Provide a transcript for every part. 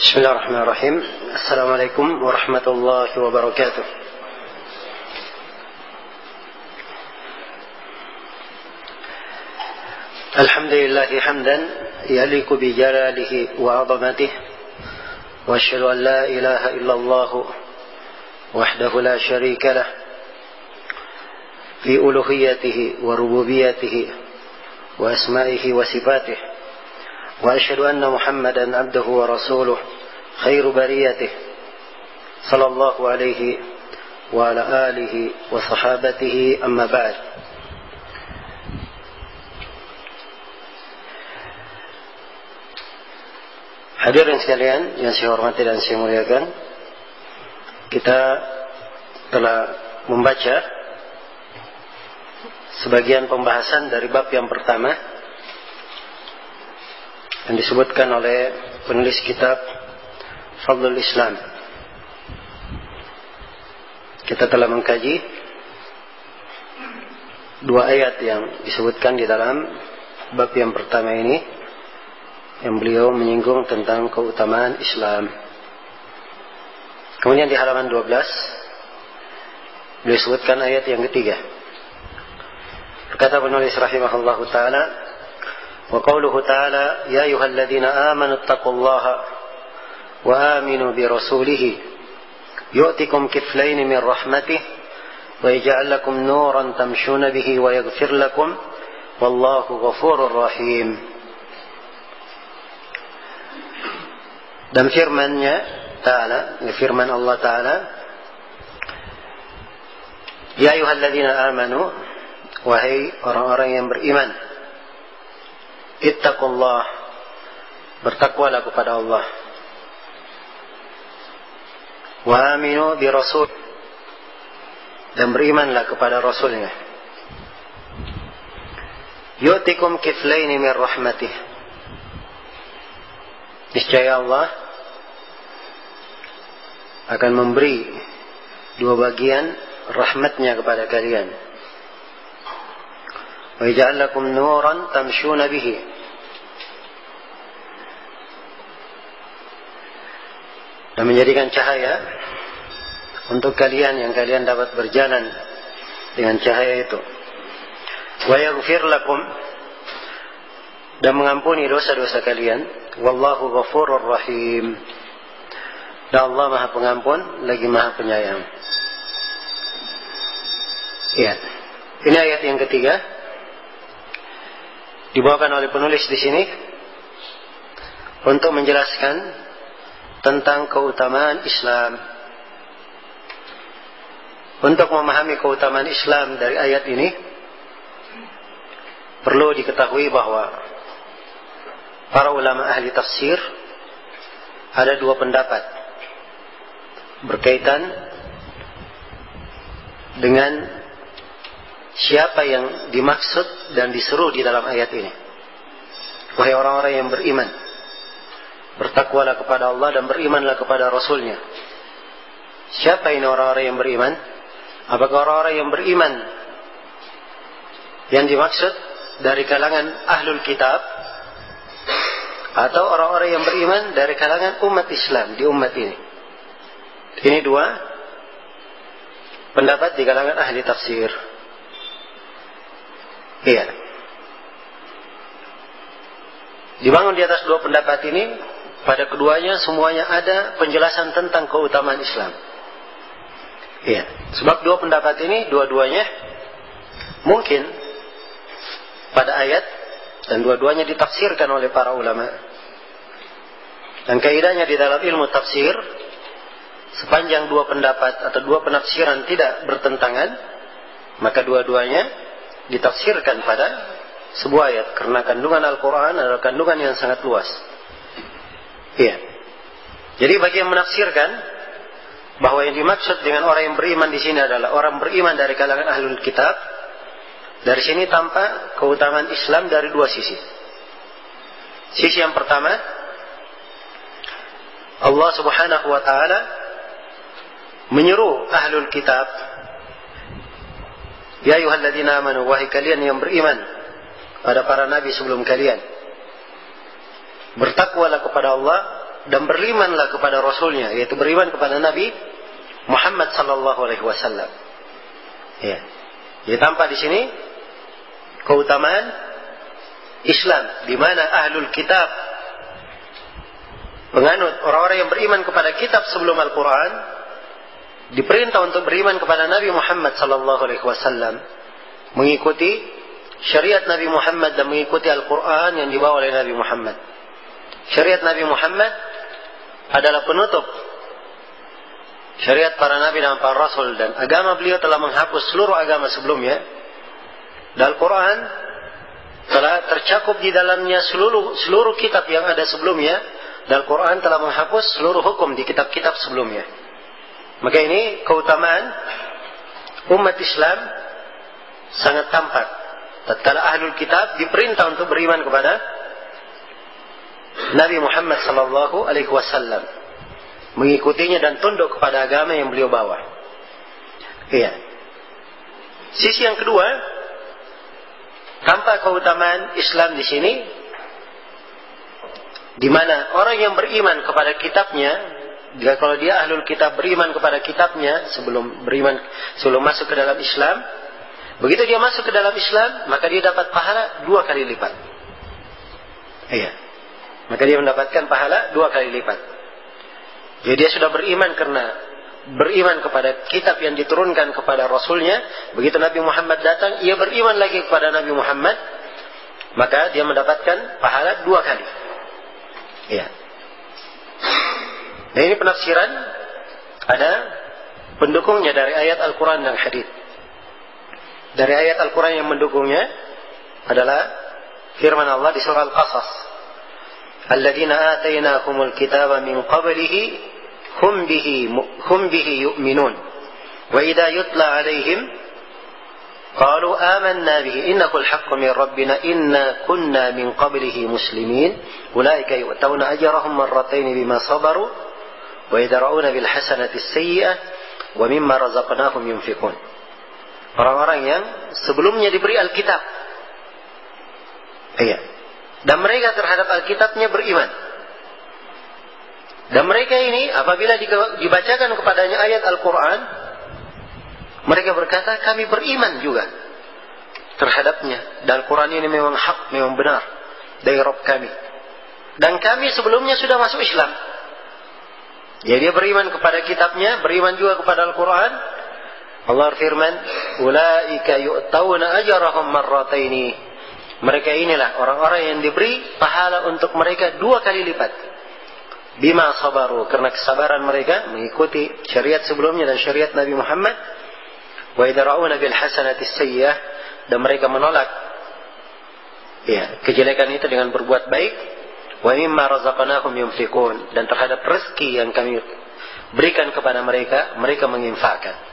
بسم الله الرحمن الرحيم. السلام عليكم ورحمة الله وبركاته. الحمد لله حمدا يليق بجلاله وعظمته، وأشهد أن لا إله إلا الله وحده لا شريك له في ألوهيته وربوبيته وأسمائه وصفاته، وأشهد أن محمدا عبده ورسوله خير بريته صلى الله عليه وعلى آله وصحابته أما بعد. Hadirin sekalian yang saya hormati dan saya muliakan, kita telah membaca sebagian pembahasan dari bab yang pertama yang disebutkan oleh penulis kitab Fadlul Islam. Kita telah mengkaji dua ayat yang disebutkan di dalam bab yang pertama ini, yang beliau menyinggung tentang keutamaan Islam. Kemudian di halaman 12 beliau sebutkan ayat yang ketiga. Berkata penulis rahimahullahu ta'ala, wa qawluhu ta'ala ya ayyuhalladzina amanu taqullaha wa aminu bi rasulihi yu'tikum kiflaini min rahmatih wa yaj'al lakum nuran tamshuna bihi wa yaghfir lakum wallahu ghafurur rahim. Dan firman-Nya Ta'ala, firman Allah Ta'ala, ya ayyuhalladzina amanu, wahai orang-orang yang beriman, ittaqullah, bertakwalah kepada Allah, wa aminu bi rasul, dan berimanlah kepada Rasulnya, yu'tikum kiflaini min rahmatih, niscaya Allah akan memberi dua bagian rahmatnya kepada kalian. Wa yaj'al lakum nuran tamshuna bihi, dan menjadikan cahaya untuk kalian yang kalian dapat berjalan dengan cahaya itu. Wa yaghfir lakum, dan mengampuni dosa-dosa kalian. Wallahu ghafurur rahim, dan Allah Maha Pengampun lagi Maha Penyayang. Ya, ini ayat yang ketiga dibawakan oleh penulis di sini untuk menjelaskan tentang keutamaan Islam. Untuk memahami keutamaan Islam dari ayat ini, perlu diketahui bahwa para ulama ahli tafsir ada dua pendapat berkaitan dengan siapa yang dimaksud dan diseru di dalam ayat ini. Wahai orang-orang yang beriman, bertakwalah kepada Allah dan berimanlah kepada Rasulnya. Siapa ini orang-orang yang beriman? Apakah orang-orang yang beriman yang dimaksud dari kalangan ahlul kitab, atau orang-orang yang beriman dari kalangan umat Islam di umat ini? Ini dua pendapat di kalangan ahli tafsir. Iya. Dibangun di atas dua pendapat ini, pada keduanya semuanya ada penjelasan tentang keutamaan Islam. Iya. Sebab dua pendapat ini dua-duanya mungkin pada ayat, dan dua-duanya ditafsirkan oleh para ulama. Dan kaidahnya di dalam ilmu tafsir, sepanjang dua pendapat atau dua penafsiran tidak bertentangan, maka dua-duanya ditafsirkan pada sebuah ayat, karena kandungan Al-Quran adalah kandungan yang sangat luas. Iya. Jadi bagi yang menafsirkan bahwa yang dimaksud dengan orang yang beriman di sini adalah orang beriman dari kalangan ahlul kitab, dari sini tampak keutamaan Islam dari dua sisi. Sisi yang pertama, Allah Subhanahu wa ta'ala menyeru ahlul kitab, ya ayyuhalladzina amanu, wahai kalian yang beriman pada para nabi sebelum kalian, bertakwalah kepada Allah dan berimanlah kepada Rasulnya, yaitu beriman kepada Nabi Muhammad sallallahu alaihi wasallam. Ya. Jadi tampak di sini keutamaan Islam, di mana ahlul kitab, penganut orang-orang yang beriman kepada kitab sebelum Al-Quran, diperintah untuk beriman kepada Nabi Muhammad sallallahu alaihi wasallam, mengikuti syariat Nabi Muhammad dan mengikuti Al-Quran yang dibawa oleh Nabi Muhammad. Syariat Nabi Muhammad adalah penutup syariat para nabi dan para rasul, dan agama beliau telah menghapus seluruh agama sebelumnya. Dan Al-Quran telah tercakup di dalamnya seluruh kitab yang ada sebelumnya, dan Al-Quran telah menghapus seluruh hukum di kitab-kitab sebelumnya. Maka ini keutamaan umat Islam sangat tampak tatkala ahlul kitab diperintah untuk beriman kepada Nabi Muhammad sallallahu alaihi wasallam, mengikutinya dan tunduk kepada agama yang beliau bawa. Iya. Sisi yang kedua, tampak keutamaan Islam di sini, di mana orang yang beriman kepada kitabnya, jika kalau dia ahlul kitab beriman kepada kitabnya sebelum masuk ke dalam Islam, begitu dia masuk ke dalam Islam, maka dia dapat pahala 2 kali lipat. Iya. Maka dia mendapatkan pahala 2 kali lipat. Jadi dia sudah beriman karena beriman kepada kitab yang diturunkan kepada Rasulnya. Begitu Nabi Muhammad datang, ia beriman lagi kepada Nabi Muhammad, maka dia mendapatkan pahala 2 kali. Ya. Dan ini penafsiran ada pendukungnya dari ayat Al-Quran dan hadis. Dari ayat Al-Quran yang mendukungnya adalah firman Allah di surah Al-Qasas, alladzina atainahumul kitaba min qablihi hum bihi yu'minun wa idza yutla alaihim qalu amanna bihi innahu al-haqqu min rabbina inna kunna min qablihi muslimin ulaika yu'tawna ajrahum marratayn bima sabaru wa yadra'una bil hasanati as-sayyi'ah wa mimma razaqnahum yunfiqun. Orang-orang yang sebelumnya diberi Alkitab, iya, dan mereka terhadap Alkitabnya beriman. Dan mereka ini apabila dibacakan kepadanya ayat Al-Quran, mereka berkata kami beriman juga terhadapnya. Dan Al-Quran ini memang hak, memang benar dari Rabb kami. Dan kami sebelumnya sudah masuk Islam. Jadi dia beriman kepada kitabnya, beriman juga kepada Al-Quran. Allah firman, ulaika yu'tawna ajrahum marrataini. Mereka inilah orang-orang yang diberi pahala untuk mereka 2 kali lipat. Bima sabaru, karena kesabaran mereka mengikuti syariat sebelumnya dan syariat Nabi Muhammad. Wa yadra'una bil hasanati as-sayyi'ah, dan mereka menolak kejelekan itu dengan berbuat baik. Wa mimma razaqnahum yunfiqun, dan terhadap rezeki yang kami berikan kepada mereka, mereka menginfakkan.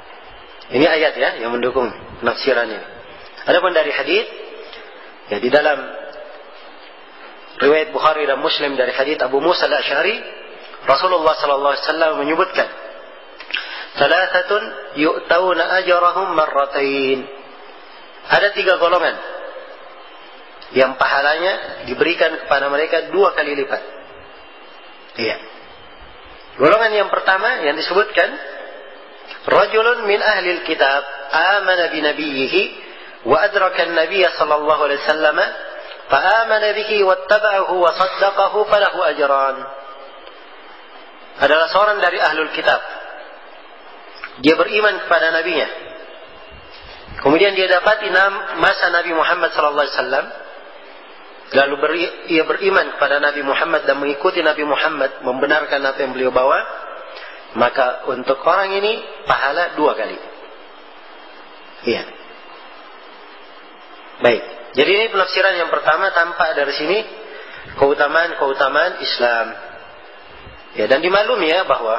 Ini ayat yang mendukung penafsiran ini. Adapun dari hadis, di dalam riwayat Bukhari dan Muslim dari hadis Abu Musa al-Asy'ari, Rasulullah sallallahu alaihi wasallam menyebutkan, "Thalathatun yu'tawna ajrahum marratain." Ada 3 golongan yang pahalanya diberikan kepada mereka 2 kali lipat. Iya. Golongan yang pertama yang disebutkan, rajulun min ahli al-kitab amana bi nabiyhi wa adraka an-nabiy sallallahu alaihi wasallam فآمن به واتبعه وصدقه فله أجران. Adalah seorang dari ahlul kitab. Dia beriman kepada nabinya. Kemudian dia dapati masa Nabi Muhammad sallallahu alaihi wasallam. Lalu ia beriman kepada Nabi Muhammad dan mengikuti Nabi Muhammad, membenarkan apa yang beliau bawa. Maka untuk orang ini pahala 2 kali. Iya. Baik. Jadi ini penafsiran yang pertama, tampak dari sini keutamaan Islam. Ya, dan dimaklumi bahwa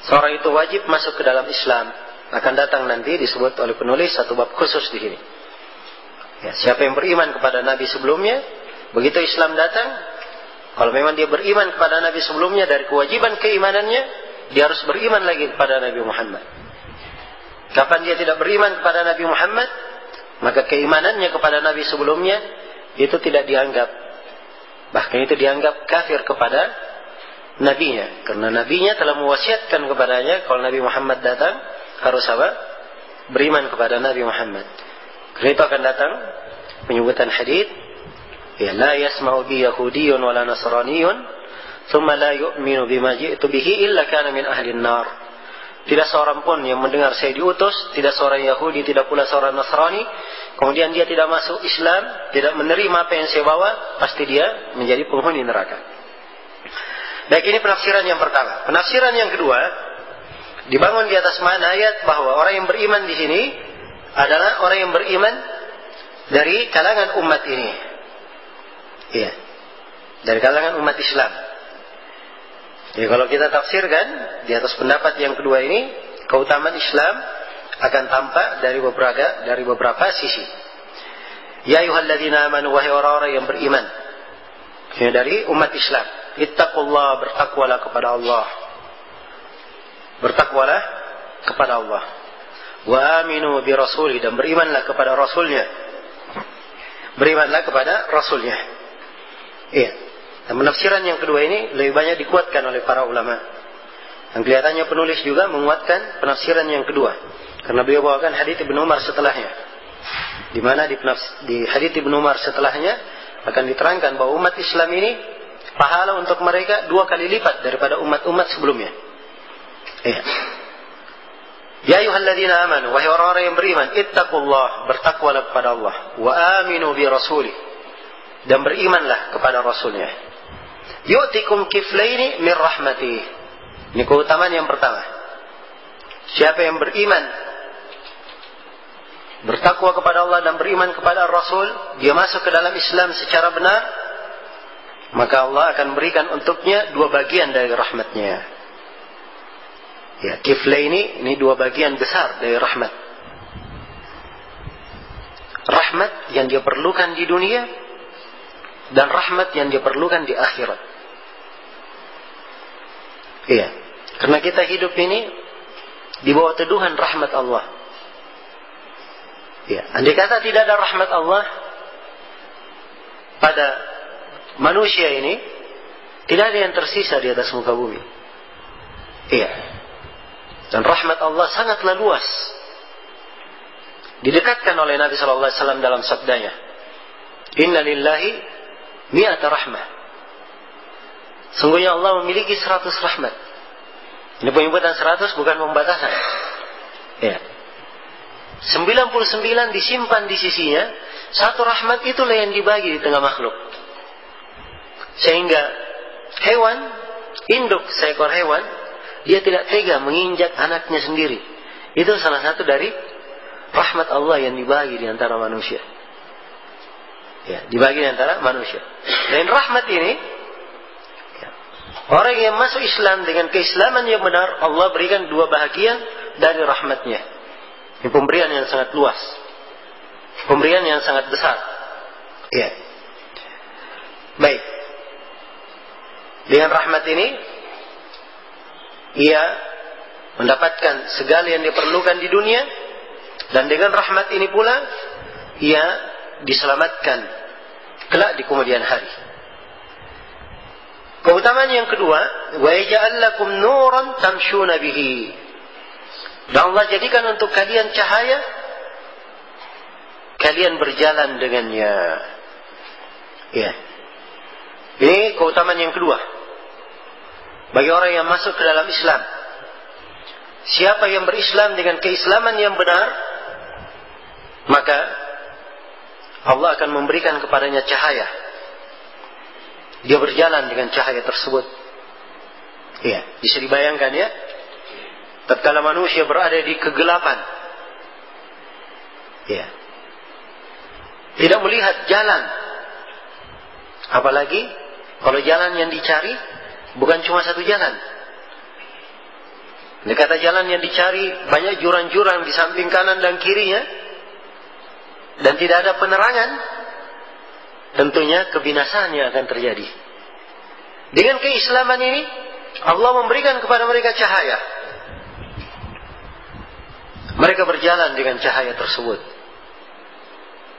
seorang itu wajib masuk ke dalam Islam. Akan datang nanti disebut oleh penulis satu bab khusus di sini. Ya, siapa yang beriman kepada Nabi sebelumnya, begitu Islam datang, kalau memang dia beriman kepada Nabi sebelumnya, dari kewajiban keimanannya, dia harus beriman lagi kepada Nabi Muhammad. Kapan dia tidak beriman kepada Nabi Muhammad, maka keimanannya kepada Nabi sebelumnya itu tidak dianggap Bahkan itu dianggap kafir kepada nabinya, karena nabinya telah mewasiatkan kepadanya kalau Nabi Muhammad datang harus apa? Beriman kepada Nabi Muhammad. Karena itu akan datang penyebutan hadits, ya, la yasma'u bi yahudiyyun wala nasraniyyun thumma la yu'minu bima ji'tu bihi illa kana min ahli an-nar. Tidak seorang pun yang mendengar saya diutus, tidak seorang Yahudi, tidak pula seorang Nasrani, kemudian dia tidak masuk Islam, tidak menerima apa yang saya bawa, pasti dia menjadi penghuni neraka. Baik, ini penafsiran yang pertama. Penafsiran yang kedua dibangun di atas mana ayat bahwa orang yang beriman di sini adalah orang yang beriman dari kalangan umat ini. Iya. Dari kalangan umat Islam. Jadi kalau kita tafsirkan di atas pendapat yang kedua ini, keutamaan Islam akan tampak dari beberapa sisi. Ya ayyuhalladzina amanu, wahai orang-orang yang beriman. Ini dari umat Islam. Ittaqullah, bertakwalah kepada Allah. Bertakwalah kepada Allah. Wa aminu bi rasuli, dan berimanlah kepada Rasulnya. Berimanlah kepada Rasulnya. Iya. Dan penafsiran yang kedua ini lebih banyak dikuatkan oleh para ulama. Dan kelihatannya penulis juga menguatkan penafsiran yang kedua, karena beliau bawakan hadits Ibnu Umar setelahnya. Di mana di hadits Ibnu Umar setelahnya akan diterangkan bahwa umat Islam ini pahala untuk mereka 2 kali lipat daripada umat-umat sebelumnya. Iya. Ya ayyuhalladzina amanu, wahai orang-orang yang beriman, ittaqullah, bertakwalah kepada Allah, wa aminu bi rasuli, dan berimanlah kepada Rasulnya. Yu'tikum kiflaini min rahmati. Ini keutamaan yang pertama. Siapa yang beriman, bertakwa kepada Allah dan beriman kepada Rasul, dia masuk ke dalam Islam secara benar, maka Allah akan berikan untuknya 2 bagian dari rahmatnya. Ya, kiflaini ini 2 bagian besar dari rahmat. Rahmat yang dia perlukan di dunia dan rahmat yang dia perlukan di akhirat. Iya, karena kita hidup ini di bawah teduhan rahmat Allah. Ya, andai kata tidak ada rahmat Allah pada manusia ini, tidak ada yang tersisa di atas muka bumi. Iya. Dan rahmat Allah sangatlah luas. Didekatkan oleh Nabi sallallahu alaihi wasallam dalam sabdanya, "Inna lillahi mi'ata rahmah." Sungguhnya Allah memiliki 100 rahmat. Ini penyebutan 100 bukan pembatasan. Ya. 99 disimpan di sisinya, 1 rahmat itulah yang dibagi di tengah makhluk. Sehingga hewan, induk seekor hewan, dia tidak tega menginjak anaknya sendiri. Itu salah satu dari rahmat Allah yang dibagi di antara manusia. Ya, dibagi di antara manusia. Dan rahmat ini, ya, orang yang masuk Islam dengan keislaman yang benar, Allah berikan 2 bahagian dari rahmatnya. Ini pemberian yang sangat luas, pemberian yang sangat besar. Ya. Baik. Dengan rahmat ini, ia mendapatkan segala yang diperlukan di dunia, dan dengan rahmat ini pula ia diselamatkan kelak di kemudian hari. Keutamaan yang kedua, wa yaj'al lakum nuran tamshuna bihi. Dan Allah jadikan untuk kalian cahaya, kalian berjalan dengannya. Ya. Ini keutamaan yang kedua bagi orang yang masuk ke dalam Islam. Siapa yang berislam dengan keislaman yang benar, maka Allah akan memberikan kepadanya cahaya. Dia berjalan dengan cahaya tersebut. Iya, bisa dibayangkan ya. Tatkala manusia berada di kegelapan, ya, tidak melihat jalan. Apalagi kalau jalan yang dicari bukan cuma satu jalan. Ini kata jalan yang dicari banyak jurang-jurang di samping kanan dan kirinya, dan tidak ada penerangan, tentunya kebinasaan yang akan terjadi. Dengan keislaman ini, Allah memberikan kepada mereka cahaya. Mereka berjalan dengan cahaya tersebut.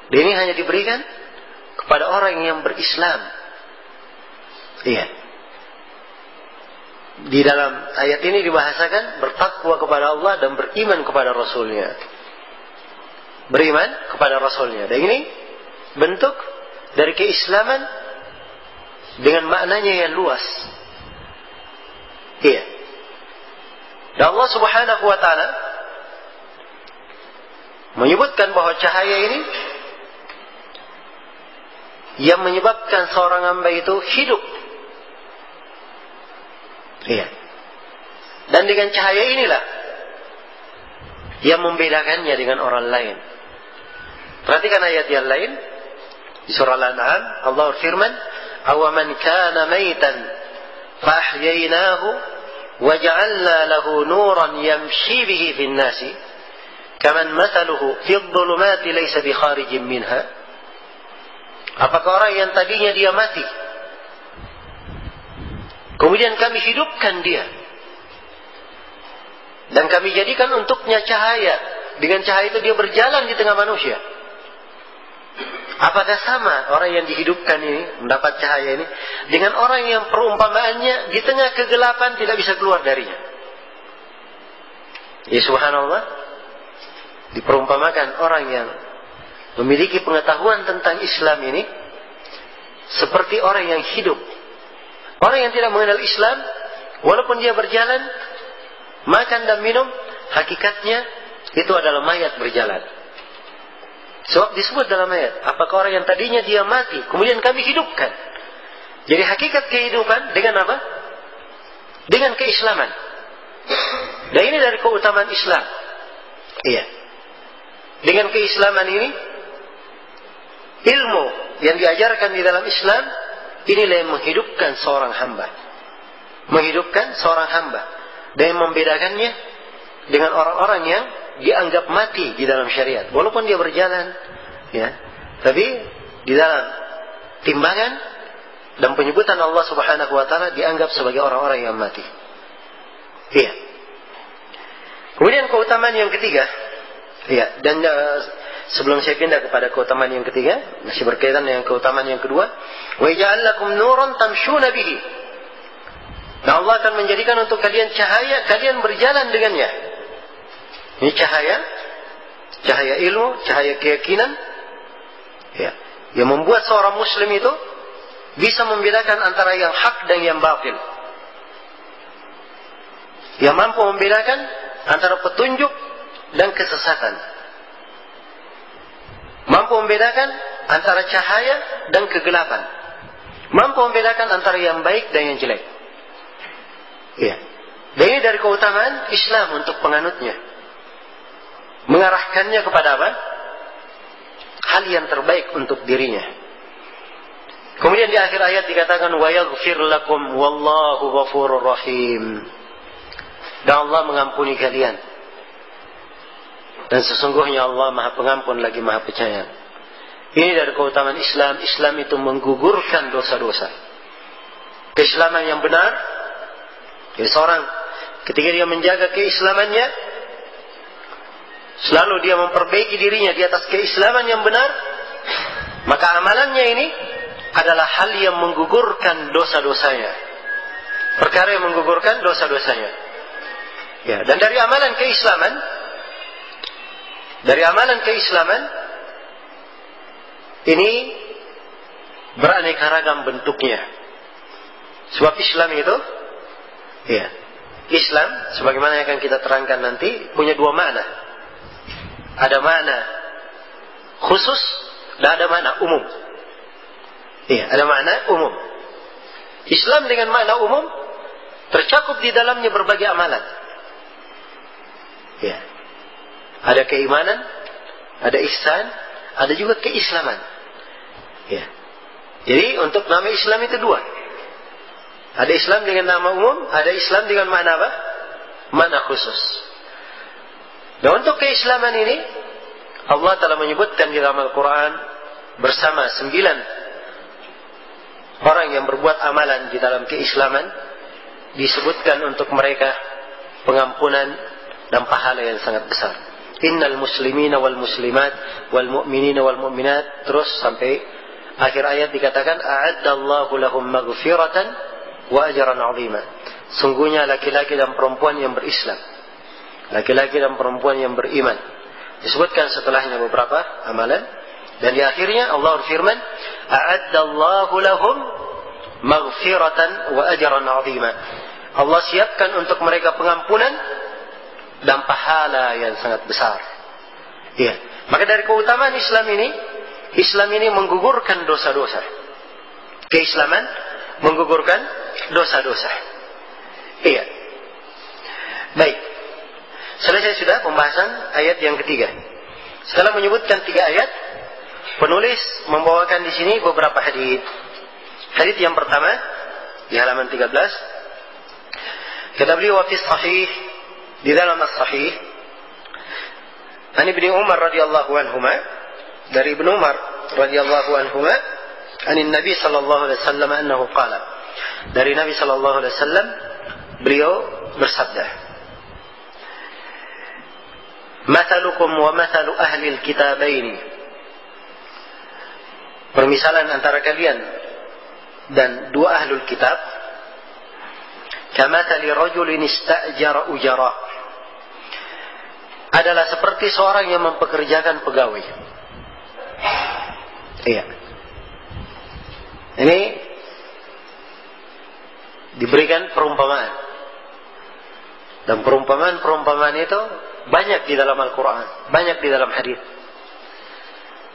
Dan ini hanya diberikan kepada orang yang berislam. Iya. Di dalam ayat ini dibahasakan bertakwa kepada Allah dan beriman kepada Rasulnya. Beriman kepada Rasulnya. Dan ini bentuk dari keislaman dengan maknanya yang luas. Iya. Dan Allah Subhanahu wa ta'ala menyebutkan bahwa cahaya ini yang menyebabkan seorang hamba itu hidup. Iya. Dan dengan cahaya inilah yang membedakannya dengan orang lain. Perhatikan ayat yang lain di surah Al-An'am, Allah berfirman, "Awaman kana maitan fa ahyaynahu wa ja'alna lahu nuran yamshi bihi fin nasi kaman mathaluhu fi adh-dhulumati laysa bi kharijin minha." Apakah orang yang tadinya dia mati, kemudian kami hidupkan dia dan kami jadikan untuknya cahaya, dengan cahaya itu dia berjalan di tengah manusia. Apakah sama orang yang dihidupkan ini, mendapat cahaya ini, dengan orang yang perumpamaannya di tengah kegelapan tidak bisa keluar darinya? Ya subhanallah, diperumpamakan orang yang memiliki pengetahuan tentang Islam ini seperti orang yang hidup. Orang yang tidak mengenal Islam, walaupun dia berjalan, makan dan minum, hakikatnya itu adalah mayat berjalan. Sebab disebut dalam ayat, apakah orang yang tadinya dia mati, kemudian kami hidupkan. Jadi hakikat kehidupan dengan apa? Dengan keislaman. Dan ini dari keutamaan Islam. Iya. Dengan keislaman ini, ilmu yang diajarkan di dalam Islam, inilah yang menghidupkan seorang hamba. Menghidupkan seorang hamba. Dan membedakannya dengan orang-orang yang dianggap mati di dalam syariat. Walaupun dia berjalan, ya, tapi di dalam timbangan dan penyebutan Allah Subhanahu wa ta'ala dianggap sebagai orang-orang yang mati. Iya. Kemudian keutamaan yang ketiga, iya, dan sebelum saya pindah kepada keutamaan yang ketiga, masih berkaitan dengan keutamaan yang kedua, wa ja'al lakum nuran tamshuna bihi. Nah, Allah akan menjadikan untuk kalian cahaya, kalian berjalan dengannya. Ini cahaya ilmu, cahaya keyakinan, ya, yang membuat seorang muslim itu bisa membedakan antara yang hak dan yang batil. Yang mampu membedakan antara petunjuk dan kesesatan. Mampu membedakan antara cahaya dan kegelapan. Mampu membedakan antara yang baik dan yang jelek. Ya. Dan ini dari keutamaan Islam untuk penganutnya. Mengarahkannya kepada apa? Hal yang terbaik untuk dirinya. Kemudian di akhir ayat dikatakan wa yaghfir lakum wallahu ghafurur rahim. Dan Allah mengampuni kalian. Dan sesungguhnya Allah Maha Pengampun lagi Maha Penyayang. Ini dari keutamaan Islam. Islam itu menggugurkan dosa-dosa. Keislaman yang benar. Jadi seorang ketika dia menjaga keislamannya, selalu dia memperbaiki dirinya di atas keislaman yang benar, maka amalannya ini adalah hal yang menggugurkan dosa-dosanya. Perkara yang menggugurkan dosa-dosanya. Ya, dan dari amalan keislaman ini beraneka ragam bentuknya. Sebab Islam itu, ya, Islam sebagaimana yang akan kita terangkan nanti punya dua makna. Ada makna khusus dan ada makna umum. Iya, ada makna umum. Islam dengan makna umum tercakup di dalamnya berbagai amalan. Ya. Ada keimanan, ada ihsan, ada juga keislaman. Ya. Jadi untuk nama Islam itu dua. Ada Islam dengan nama umum, ada Islam dengan makna apa? Makna khusus. Dan untuk keislaman ini Allah telah menyebutkan di dalam Al-Quran bersama 9 orang yang berbuat amalan di dalam keislaman, disebutkan untuk mereka pengampunan dan pahala yang sangat besar. Innal muslimina wal muslimat wal mu'minina wal mu'minat, terus sampai akhir ayat dikatakan a'addallahu lahum maghfiratan wa ajran 'azima. Sungguhnya laki-laki dan perempuan yang berislam, laki-laki dan perempuan yang beriman. Disebutkan setelahnya beberapa amalan, dan di akhirnya Allah berfirman a'addallahu lahum maghfiratan wa ajran 'azima. Allah siapkan untuk mereka pengampunan dan pahala yang sangat besar. Iya. Maka dari keutamaan Islam ini menggugurkan dosa-dosa. Keislaman menggugurkan dosa-dosa. Iya. Baik. Selesai sudah pembahasan ayat yang ketiga. Setelah menyebutkan 3 ayat, penulis membawakan di sini beberapa hadis. Hadis yang pertama di halaman 13. Kata beliau fi sahih, di dalam as-sahih, an Ibnu Umar radhiyallahu anhuma, dari Ibnu Umar radhiyallahu anhuma, anin Nabi sallallahu alaihi wasallam annahu qala, dari Nabi sallallahu alaihi wasallam beliau bersabda, "Mathalukum wa mathalu ahli al-kitabaini." Permisalan antara kalian dan dua ahlul kitab, kamathali rajulin istajara ujara, adalah seperti seorang yang mempekerjakan pegawai. Iya. Ini diberikan perumpamaan. Dan perumpamaan itu banyak di dalam Al-Quran, banyak di dalam hadis.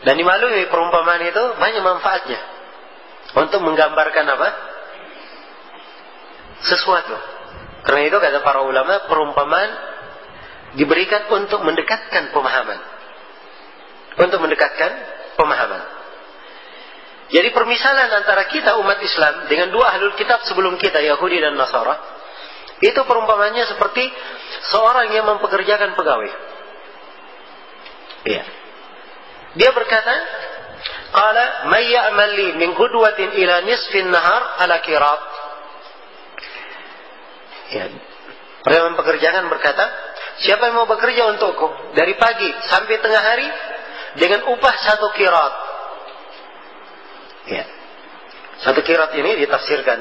Dan dimaklumi perumpamaan itu banyak manfaatnya untuk menggambarkan apa? Sesuatu. Karena itu kata para ulama, perumpamaan diberikan untuk mendekatkan pemahaman. Untuk mendekatkan pemahaman. Jadi permisalan antara kita umat Islam dengan dua ahlul kitab sebelum kita, Yahudi dan Nasara, itu perumpamannya seperti seorang yang mempekerjakan pegawai. Iya. Dia berkata, qala may ya'mal li min qudwatin ila nisfin nahar ala qirat. Ya. Orang yang mempekerjakan berkata, siapa yang mau bekerja untukku dari pagi sampai tengah hari dengan upah 1 qirat. Ya. 1 qirat ini ditafsirkan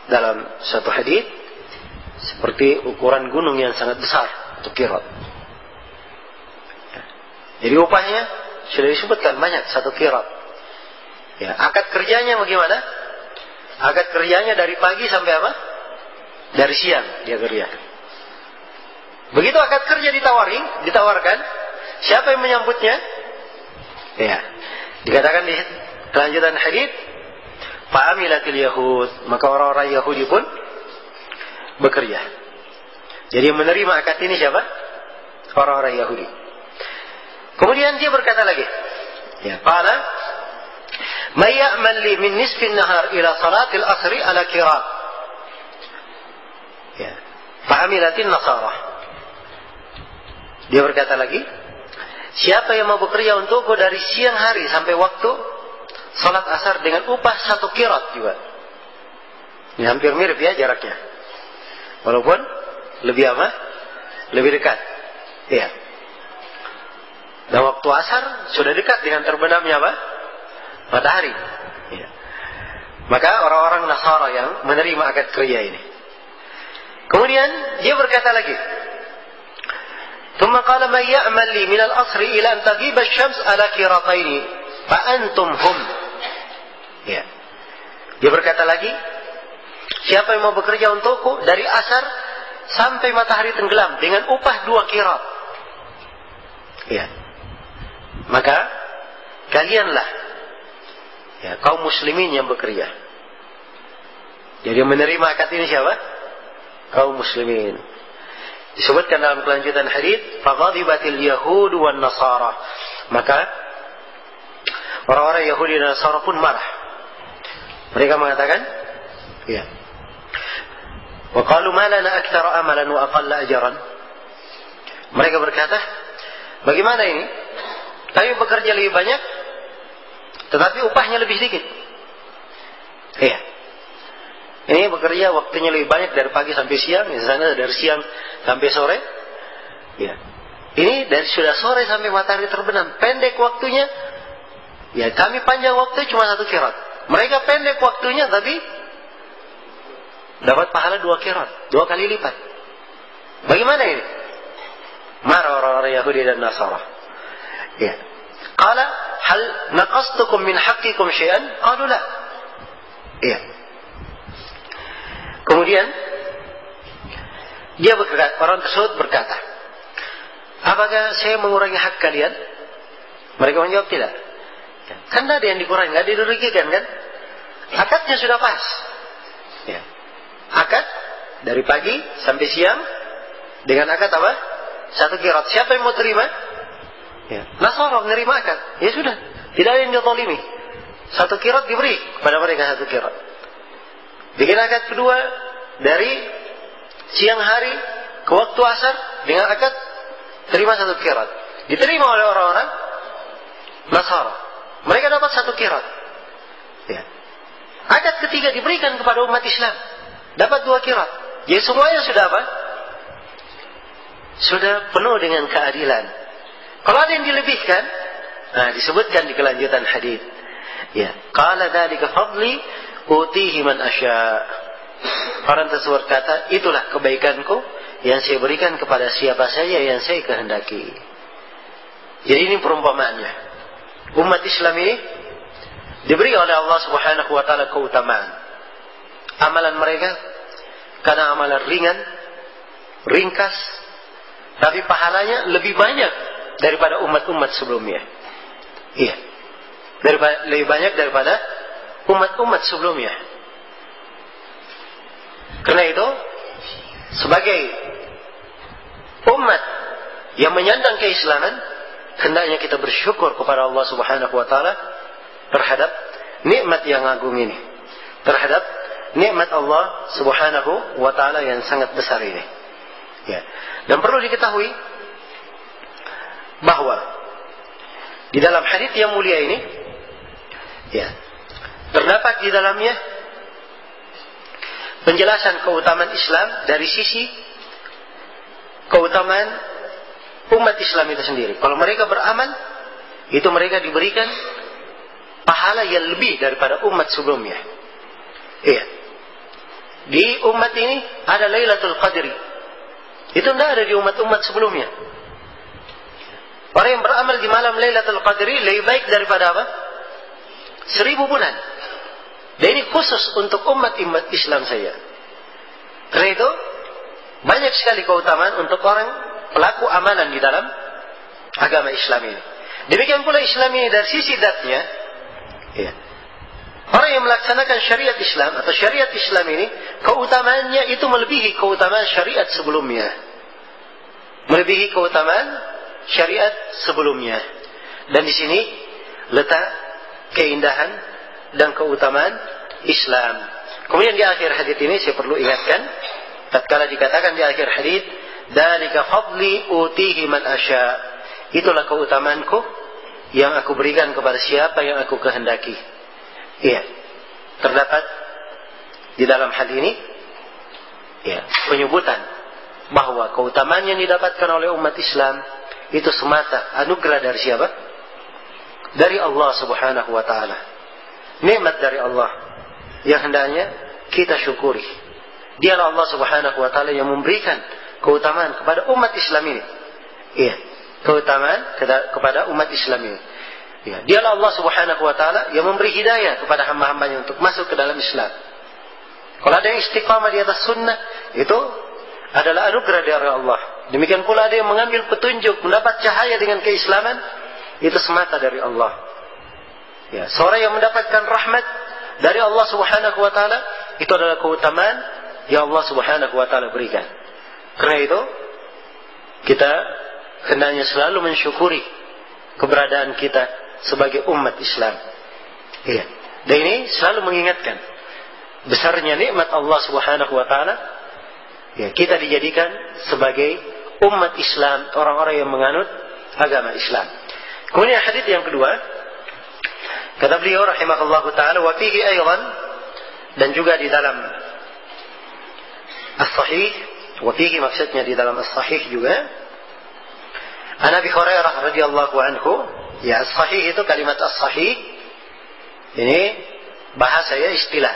dalam satu hadis seperti ukuran gunung yang sangat besar, 1 qirat. Ya. Jadi upahnya sudah disebutkan banyak, 1 qirat. Ya, akad kerjanya bagaimana? Akad kerjanya dari pagi sampai apa? Dari siang dia kerja. Begitu akad kerja ditawarkan, siapa yang menyambutnya? Ya. Dikatakan di kelanjutan hadis, fa'amilatil yahud, maka orang-orang Yahudi pun bekerja. Jadi yang menerima akad ini siapa? Orang-orang Yahudi. Kemudian dia berkata lagi, ya, qala may ya'mal li min nisfin nahar ila salatil asri ala qirat. Ya, fa'amilatin nasara. Dia berkata lagi, siapa yang mau bekerja untukku dari siang hari sampai waktu salat asar dengan upah 1 qirat juga. Ini hampir mirip ya jaraknya. Walaupun lebih apa? Lebih dekat. Iya. Dan waktu asar sudah dekat dengan terbenamnya apa? Matahari. Ya. Maka orang-orang Nasara yang menerima akad kerja ini. Kemudian dia berkata lagi, "Tsumma qala may ya'mal li min al-'asri ila an taghiba asy-syams ala qirataini fa antum hum." Ya. Dia berkata lagi, siapa yang mau bekerja untukku dari asar sampai matahari tenggelam dengan upah 2 qirat. Ya. Maka kalianlah ya kaum muslimin yang bekerja. Jadi menerima akad ini siapa? Kaum muslimin. Disebutkan dalam kelanjutan hadis, faghadibatil yahud wan nasara. Maka orang-orang Yahudi dan Nasara pun marah. Mereka mengatakan, ya. Wa qalu ma lana aktsara amalan wa aqalla ajran. Mereka berkata, bagaimana ini? Kami bekerja lebih banyak, tetapi upahnya lebih sedikit. Iya. Ini bekerja waktunya lebih banyak dari pagi sampai siang, misalnya dari siang sampai sore. Iya. Ini dari sudah sore sampai matahari terbenam, pendek waktunya. Ya, kami panjang waktu cuma 1 qirat. Mereka pendek waktunya tapi dapat pahala 2 qirat, 2 kali lipat. Bagaimana ini? Marah orang-orang Yahudi dan Nasara. Ya. Qala hal naqastukum min haqqikum syai'an? Qalu la. Ya. Kemudian orang tersebut berkata, apakah saya mengurangi hak kalian? Mereka menjawab tidak. Kan tidak ada yang dikurangi, tidak dirugikan kan? Akadnya sudah pas. Ya. Akad dari pagi sampai siang dengan akad apa? 1 qirat. Siapa yang mau terima? Ya. Nasara menerima akad. Ya sudah, tidak ada yang dizalimi. 1 qirat diberi kepada mereka 1 qirat. Bikin akad kedua dari siang hari ke waktu asar dengan akad terima 1 qirat. Diterima oleh orang-orang Nasara. Mereka dapat 1 qirat. Ya. Akad ketiga diberikan kepada umat Islam. Dapat 2 qirat. Jadi semuanya sudah apa? Sudah penuh dengan keadilan. Kalau ada yang dilebihkan, disebutkan di kelanjutan hadis. Ya. Qala dzalika fadli utihi man asya. Orang tersebut kata, itulah kebaikanku yang saya berikan kepada siapa saja yang saya kehendaki. Jadi ini perumpamaannya. Umat Islam ini diberi oleh Allah Subhanahu wa taala keutamaan. Amalan mereka karena amalan ringan, ringkas, tapi pahalanya lebih banyak daripada umat-umat sebelumnya. Iya. Lebih banyak daripada umat-umat sebelumnya. Karena itu sebagai umat yang menyandang keislaman, hendaknya kita bersyukur kepada Allah Subhanahu wa taala terhadap nikmat yang agung ini. Terhadap nikmat Allah Subhanahu wa taala yang sangat besar ini. Ya. Dan perlu diketahui bahwa di dalam hadis yang mulia ini ya, terdapat di dalamnya penjelasan keutamaan Islam dari sisi keutamaan umat Islam itu sendiri. Kalau mereka beramal, itu mereka diberikan pahala yang lebih daripada umat sebelumnya. Iya. Di umat ini ada Lailatul Qadri. Itu tidak ada di umat-umat sebelumnya. Orang yang beramal di malam Lailatul Qadri lebih baik daripada apa? 1000 bulan. Dan ini khusus untuk umat-umat Islam saja. Karena itu banyak sekali keutamaan untuk orang pelaku amalan di dalam agama Islam ini. Demikian pula Islam ini dari sisi zatnya, ya. Orang yang melaksanakan syariat Islam atau syariat Islam ini, keutamaannya itu melebihi keutamaan syariat sebelumnya. Melebihi keutamaan syariat sebelumnya. Dan di sini letak keindahan dan keutamaan Islam. Kemudian di akhir hadis ini saya perlu ingatkan, tatkala dikatakan di akhir hadis, dzalika fadli utihi man asya. Itulah keutamaanku yang aku berikan kepada siapa yang aku kehendaki. Iya. Terdapat di dalam hal ini ya, penyebutan bahwa keutamaan yang didapatkan oleh umat Islam itu semata anugerah dari siapa? Dari Allah Subhanahu wa taala. Nikmat dari Allah yang hendaknya kita syukuri. Dialah Allah Subhanahu wa taala yang memberikan keutamaan kepada umat Islam ini. Iya, keutamaan kepada umat Islam ini. Ya, dialah Allah Subhanahu wa taala yang memberi hidayah kepada hamba-hambanya untuk masuk ke dalam Islam. Kalau ada yang istiqamah di atas sunnah, itu adalah anugerah dari Allah. Demikian pula ada yang mengambil petunjuk, mendapat cahaya dengan keislaman, itu semata dari Allah. Ya, seorang yang mendapatkan rahmat dari Allah Subhanahu wa taala, itu adalah keutamaan yang Allah Subhanahu wa taala berikan. Karena itu kita hendaknya selalu mensyukuri keberadaan kita sebagai umat Islam. Iya. Dan ini selalu mengingatkan besarnya nikmat Allah Subhanahu wa taala. Ya, kita dijadikan sebagai umat Islam, orang-orang yang menganut agama Islam. Kemudian hadis yang kedua, kata beliau rahimahullahu taala, wa fihi aidan, dan juga di dalam as-sahih, wa fihi maksudnya di dalam as-sahih juga, An Abi Hurairah radhiyallahu anhu, Ya, as-sahih itu kalimat as-sahih. Ini bahasa ya, istilah.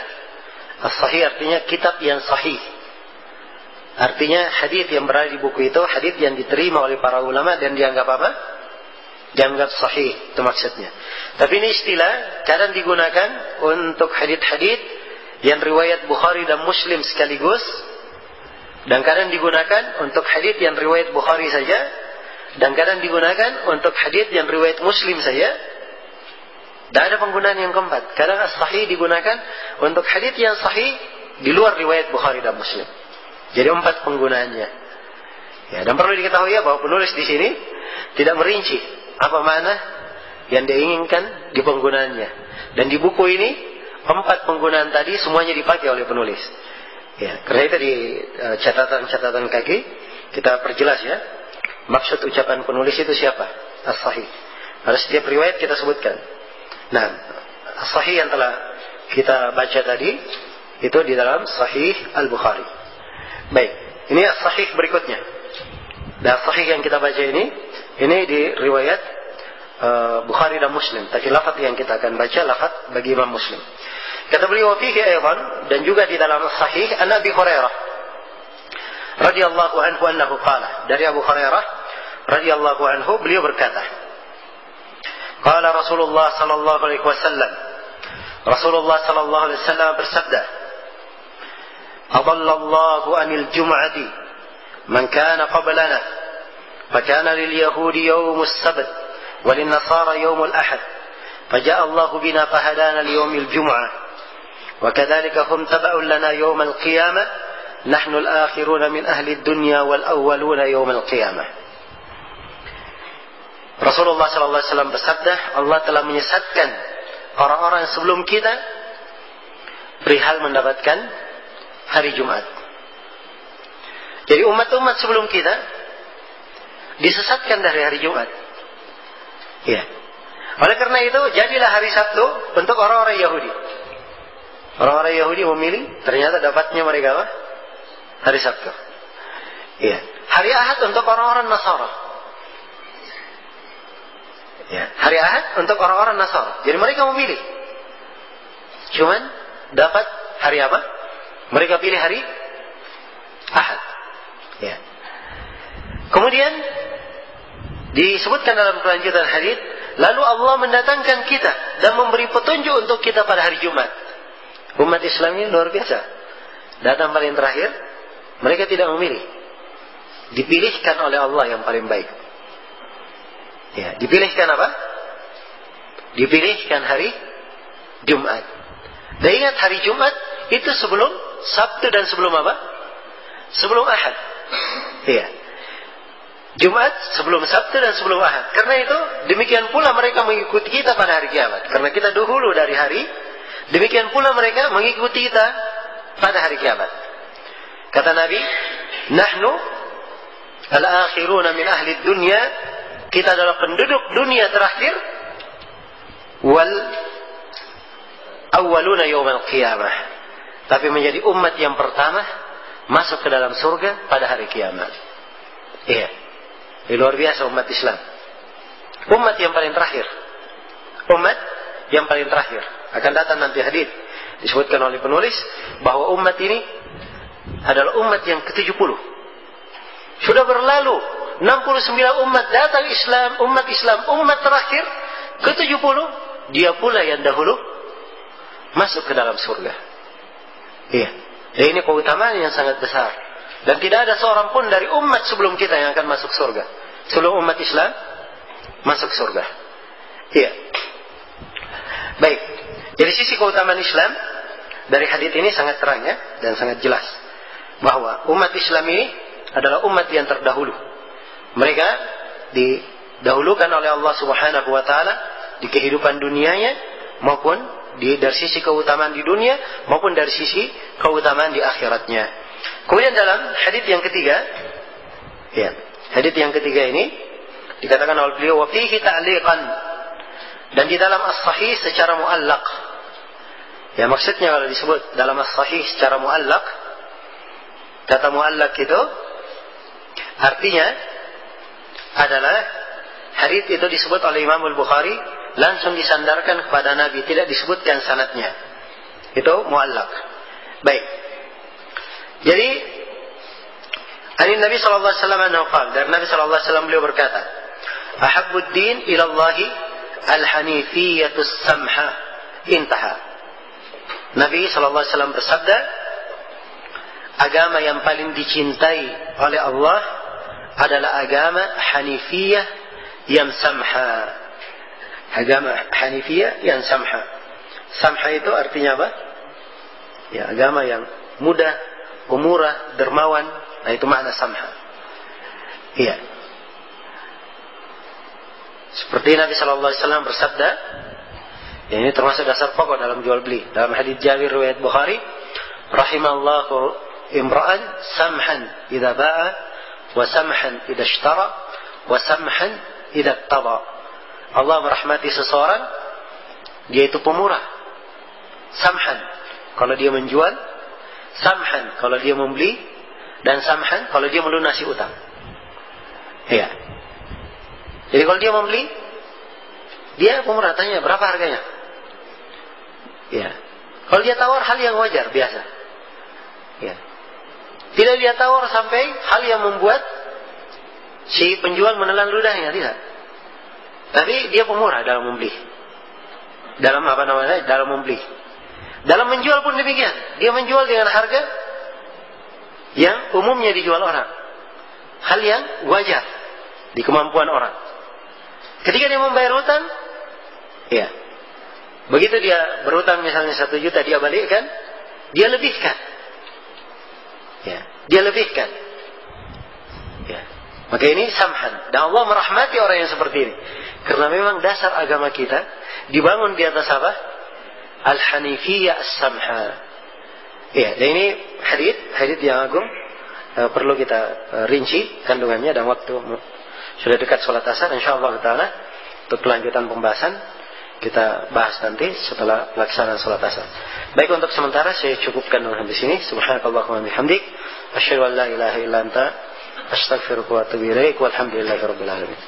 As-sahih artinya kitab yang sahih. Artinya hadis yang berada di buku itu hadis yang diterima oleh para ulama dan dianggap apa? Dianggap sahih, itu maksudnya. Tapi ini istilah kadang digunakan untuk hadis-hadis yang riwayat Bukhari dan Muslim sekaligus, dan kadang digunakan untuk hadis yang riwayat Bukhari saja, dan kadang digunakan untuk hadis yang riwayat Muslim saja. Dan ada penggunaan yang keempat. Kadang as-sahih digunakan untuk hadis yang sahih di luar riwayat Bukhari dan Muslim. Jadi 4 penggunaannya. Ya, dan perlu diketahui ya bahwa penulis di sini tidak merinci apa makna yang diinginkan di penggunaannya. Dan di buku ini 4 penggunaan tadi semuanya dipakai oleh penulis. Ya, karena itu di catatan-catatan kaki kita perjelas ya. Maksud ucapan penulis itu siapa? As-sahih. Pada setiap riwayat kita sebutkan. Nah, as-sahih yang telah kita baca tadi itu di dalam Sahih Al-Bukhari. Baik, ini as-sahih berikutnya. Dan as-sahih yang kita baca ini di riwayat Bukhari dan Muslim. Tapi lafaz yang kita akan baca lafaz bagi Imam Muslim. Kata beliau fihi aydan, dan juga di dalam as-sahih an Abi Hurairah radhiyallahu anhu annahu qala. Dari Abu Hurairah radhiyallahu anhu beliau berkata, qala Rasulullah sallallahu alaihi wasallam. Rasulullah sallallahu alaihi wasallam bersabda, adallallahu anil jum'ati man kana qablana fakana lil yahudi yawmus sabt walin nasara yawmul ahad faja'a Allahu bina fahadana li yawmil jum'ah wa kadzalika hum taba'un lana yawmal qiyamah nahnu al-akhiruna min ahli ad-dunya wal awwaluna yawmal qiyamah. Rasulullah sallallahu alaihi wasallam bersabda, Allah telah menyesatkan orang-orang sebelum kita perihal mendapatkan hari Jumat. Jadi umat-umat sebelum kita disesatkan dari hari Jumat. Ya. Oleh karena itu, jadilah hari Sabtu untuk orang-orang Yahudi. Orang-orang Yahudi memilih, ternyata dapatnya mereka apa? Hari Sabtu. Ya. Hari Ahad untuk orang-orang Nasara. Ya. Hari Ahad untuk orang-orang Nasara. Jadi mereka memilih. Cuman dapat hari apa? Mereka pilih hari Ahad. Ya. Kemudian disebutkan dalam kelanjutan hadis, lalu Allah mendatangkan kita dan memberi petunjuk untuk kita pada hari Jumat. Umat Islam ini luar biasa. Datang paling terakhir, mereka tidak memilih. Dipilihkan oleh Allah yang paling baik. Ya, dipilihkan apa? Dipilihkan hari Jumat. Dan ingat hari Jumat itu sebelum Sabtu dan sebelum apa? Sebelum Ahad. Iya. Jumat sebelum Sabtu dan sebelum Ahad. Karena itu demikian pula mereka mengikuti kita pada hari kiamat. Karena kita dahulu dari hari, demikian pula mereka mengikuti kita pada hari kiamat. Kata Nabi, nahnu al-akhiruna min ahli dunya, kita adalah penduduk dunia terakhir, wal awwaluna yawmal qiyamah, tapi menjadi umat yang pertama masuk ke dalam surga pada hari kiamat. Iya. Ini luar biasa umat Islam. Umat yang paling terakhir. Umat yang paling terakhir. Akan datang nanti hadis disebutkan oleh penulis bahwa umat ini adalah umat yang ke-70. Sudah berlalu 69 umat datang Islam, umat terakhir ke-70, dia pula yang dahulu masuk ke dalam surga. Iya. Dan ini keutamaan yang sangat besar. Dan tidak ada seorang pun dari umat sebelum kita yang akan masuk surga. Sebelum umat Islam masuk surga. Iya. Baik. Jadi sisi keutamaan Islam dari hadits ini sangat terang ya, dan sangat jelas bahwa umat Islam ini adalah umat yang terdahulu. Mereka didahulukan oleh Allah Subhanahu wa taala di kehidupan dunianya maupun dari sisi keutamaan di dunia maupun dari sisi keutamaan di akhiratnya. Kemudian dalam hadits yang ketiga, ya, hadits yang ketiga ini dikatakan oleh beliau wa fihi ta'liqan, dan di dalam as-sahih secara muallaq. Ya, maksudnya kalau disebut dalam as-sahih secara muallaq, kata muallaq itu artinya adalah hadits itu disebut oleh Imam Al-Bukhari langsung disandarkan kepada Nabi, tidak disebutkan sanadnya. Itu muallaq. Baik. Jadi dari Nabi sallallahu alaihi wasallam dari Nabi sallallahu alaihi wasallam beliau berkata, "Ahabbud din ila Allah al-hanifiyatus samha." Intaha. Nabi sallallahu alaihi wasallam bersabda, agama yang paling dicintai oleh Allah adalah agama Hanifiyah yang samha. Agama Hanifiyah yang samha. Samha itu artinya apa? Ya, agama yang mudah, pemurah, dermawan. Nah, itu makna samha. Iya. Seperti Nabi sallallahu alaihi wasallam bersabda, ya, ini termasuk dasar pokok dalam jual beli. Dalam hadits Jabir riwayat Bukhari, rahimallahu imra'an samhan idza ba'a wa samhan idza ishtara wa samhan idza iqtada. Allah merahmati seseorang, dia itu pemurah. Samhan kalau dia menjual, samhan kalau dia membeli, dan samhan kalau dia melunasi utang. Iya. Jadi kalau dia membeli, dia pemurah, tanya berapa harganya. Ya. Kalau dia tawar hal yang wajar biasa. Ya. Tidak dia tawar sampai hal yang membuat si penjual menelan ludahnya, tidak. Tapi dia pemurah dalam membeli. Dalam apa namanya? Dalam membeli. Dalam menjual pun demikian. Dia menjual dengan harga yang umumnya dijual orang. Hal yang wajar di kemampuan orang. Ketika dia membayar hutang, ya. Begitu dia berhutang misalnya 1 juta, dia balikkan, dia lebihkan. Ya, dia lebihkan. Ya. Maka ini samhan. Dan Allah merahmati orang yang seperti ini. Karena memang dasar agama kita dibangun di atas apa? Al-Hanifiyah as-samha. Ya, dan ini hadits yang agung, perlu kita rinci kandungannya, dan waktu sudah dekat sholat asar. Insyaallah taala untuk kelanjutan pembahasan kita bahas nanti setelah pelaksanaan sholat asar. Baik, untuk sementara saya cukupkan sampai sini. Subhanakallahumma wa bihamdik, asyhadu an la ilaha illa anta, astaghfiruka wa atubu ilaik, walhamdulillahirabbil alamin.